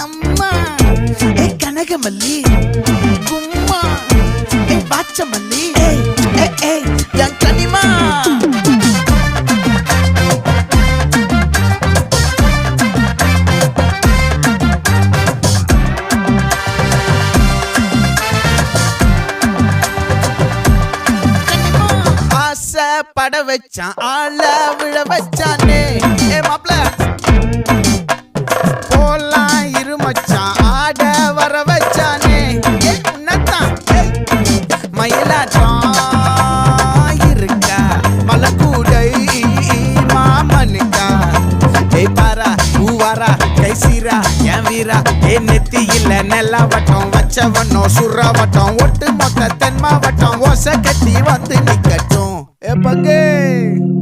அம்மா ஏ கனகமல்லி கும்மா ஏ பாச்சமல்லி என் கனிமா பட வச்சான் ஆள விழ வச்சானே ஏ மாப்ள போலாம் இருமச்சான் ஆட வர வச்சானே ஏ உன்னத்தான் மயிலாட்டம் இருக்கா மலக்கூடை மாமனுக்கா ஏய் பாரா பூவாரா கைசீரா என் வீரா ஏ நெத்தி இல்ல நெல்லா வட்டம் வச்சவனோ சுறா வட்டம் ஒட்டு மொத்த தென் மாவட்டம் ஓசை கட்டி வந்து நிக்கட்டும். É pra quem?